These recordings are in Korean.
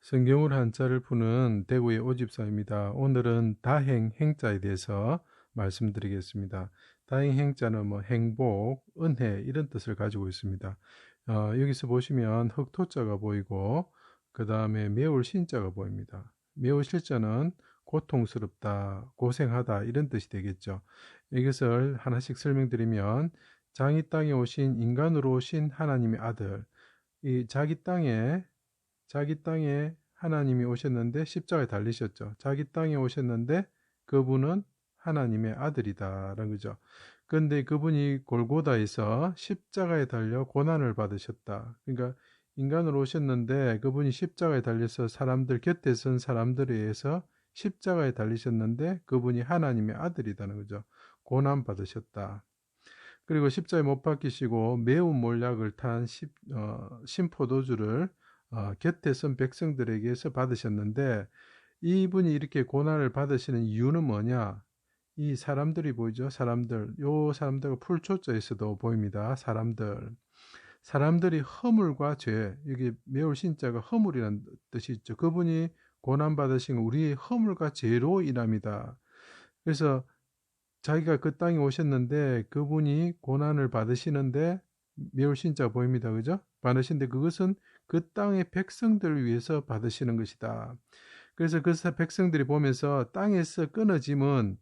성경으로 한자를 푸는 대구의 오집사입니다. 오늘은 다행 행자에 대해서 말씀드리겠습니다. 다행 행자는 행복, 은혜 이런 뜻을 가지고 있습니다. 여기서 보시면 흑토자가 보이고 그 다음에 매울 신자가 보입니다. 매울 실자는 고통스럽다, 고생하다 이런 뜻이 되겠죠. 이것을 하나씩 설명드리면 장이 땅에 오신 인간으로 오신 하나님의 아들, 이 자기 땅에 하나님이 오셨는데 십자가에 달리셨죠. 자기 땅에 오셨는데 그분은 하나님의 아들이다라는 거죠. 그런데 그분이 골고다에서 십자가에 달려 고난을 받으셨다. 그러니까 인간으로 오셨는데 그분이 십자가에 달려서 사람들 곁에 선 사람들에 의해서 십자가에 달리셨는데 그분이 하나님의 아들이라는 거죠. 고난 받으셨다. 그리고 십자에 못 박히시고 매운 몰약을 탄 신포도주를 곁에 선 백성들에게서 받으셨는데 이분이 이렇게 고난을 받으시는 이유는 뭐냐? 이 사람들이 보이죠? 사람들과 풀초자에서도 보입니다. 사람들이 허물과 죄, 여기 매울 신자가 허물이라는 뜻이 있죠. 그분이 고난 받으신 우리의 허물과 죄로 인합니다. 그래서 자기가 그 땅에 오셨는데 그분이 고난을 받으시는데 매울 신자 보입니다. 그죠? 받으시는데 그것은 그 땅의 백성들을 위해서 받으시는 것이다. 그래서 그 백성들이 보면서 땅에서 끊어짐은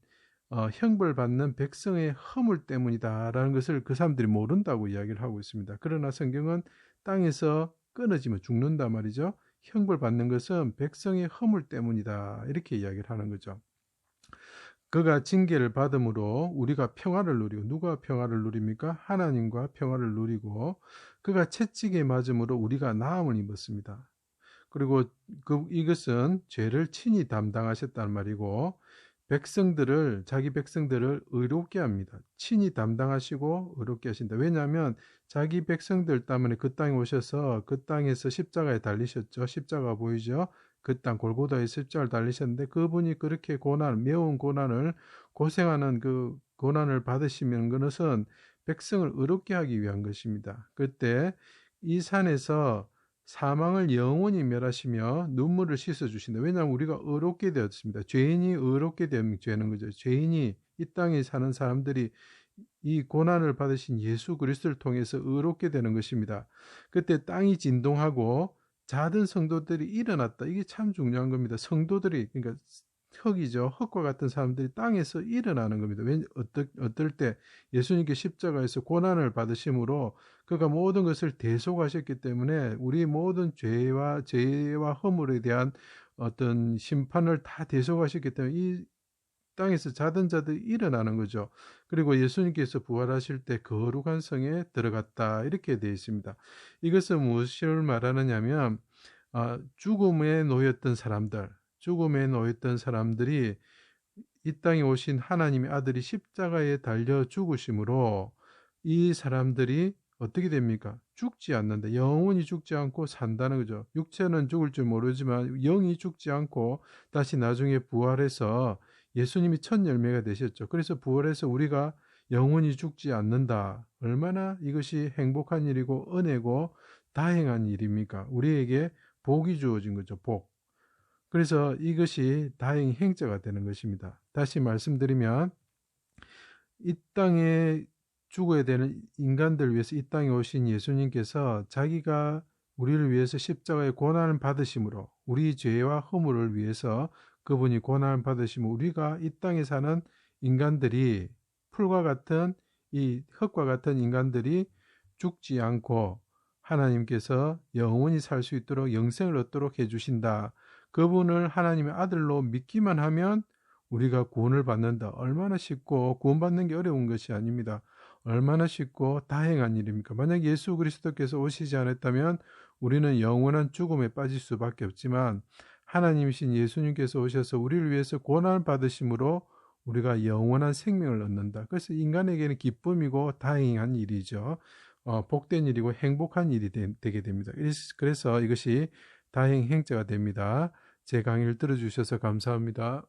형벌받는 백성의 허물 때문이다라는 것을 그 사람들이 모른다고 이야기를 하고 있습니다. 그러나 성경은 땅에서 끊어지면 죽는다 말이죠. 형벌받는 것은 백성의 허물 때문이다 이렇게 이야기를 하는 거죠. 그가 징계를 받음으로 우리가 평화를 누리고, 누가 평화를 누립니까? 하나님과 평화를 누리고, 그가 채찍에 맞음으로 우리가 나음을 입었습니다. 그리고 이것은 죄를 친히 담당하셨단 말이고, 자기 백성들을 의롭게 합니다. 친히 담당하시고 의롭게 하신다. 왜냐하면 자기 백성들 때문에 그 땅에 오셔서 그 땅에서 십자가에 달리셨죠. 십자가 보이죠? 그 땅 골고다에 십자가를 달리셨는데 그분이 그렇게 매운 고난을 고생하는 그 고난을 받으시는 것은 백성을 의롭게 하기 위한 것입니다. 그때 이 산에서 사망을 영원히 멸하시며 눈물을 씻어주신다. 왜냐하면 우리가 의롭게 되었습니다. 죄인이 의롭게 되는 거죠. 죄인이 이 땅에 사는 사람들이 이 고난을 받으신 예수 그리스도를 통해서 의롭게 되는 것입니다. 그때 땅이 진동하고 자든 성도들이 일어났다. 이게 참 중요한 겁니다. 성도들이, 그러니까 흙이죠. 흙과 같은 사람들이 땅에서 일어나는 겁니다. 어떨 때 예수님께 십자가에서 고난을 받으심으로 그가 모든 것을 대속하셨기 때문에 우리 모든 죄와 허물에 대한 어떤 심판을 다 대속하셨기 때문에 이 땅에서 자든 일어나는 거죠. 그리고 예수님께서 부활하실 때 거룩한 성에 들어갔다 이렇게 되어 있습니다. 이것은 무엇을 말하느냐면 죽음에 놓였던 사람들이 이 땅에 오신 하나님의 아들이 십자가에 달려 죽으심으로 이 사람들이 어떻게 됩니까? 죽지 않는다. 영원히 죽지 않고 산다는 거죠. 육체는 죽을 줄 모르지만 영이 죽지 않고 다시 나중에 부활해서 예수님이 첫 열매가 되셨죠. 그래서 부활해서 우리가 영원히 죽지 않는다. 얼마나 이것이 행복한 일이고 은혜고 다행한 일입니까? 우리에게 복이 주어진 거죠. 복. 그래서 이것이 다행 행자가 되는 것입니다. 다시 말씀드리면 이 땅에 죽어야 되는 인간들 위해서 이 땅에 오신 예수님께서 자기가 우리를 위해서 십자가의 고난을 받으심으로 우리 죄와 허물을 위해서 그분이 고난을 받으시면 우리가 이 땅에 사는 인간들이 이 흙과 같은 인간들이 죽지 않고 하나님께서 영원히 살 수 있도록 영생을 얻도록 해주신다. 그분을 하나님의 아들로 믿기만 하면 우리가 구원을 받는다. 얼마나 쉽고 구원받는 게 어려운 것이 아닙니다. 얼마나 쉽고 다행한 일입니까? 만약 예수 그리스도께서 오시지 않았다면 우리는 영원한 죽음에 빠질 수밖에 없지만 하나님이신 예수님께서 오셔서 우리를 위해서 고난을 받으심으로 우리가 영원한 생명을 얻는다. 그래서 인간에게는 기쁨이고 다행한 일이죠. 복된 일이고 행복한 일이 되게 됩니다. 그래서 이것이 다행 행자가 됩니다. 제 강의를 들어주셔서 감사합니다.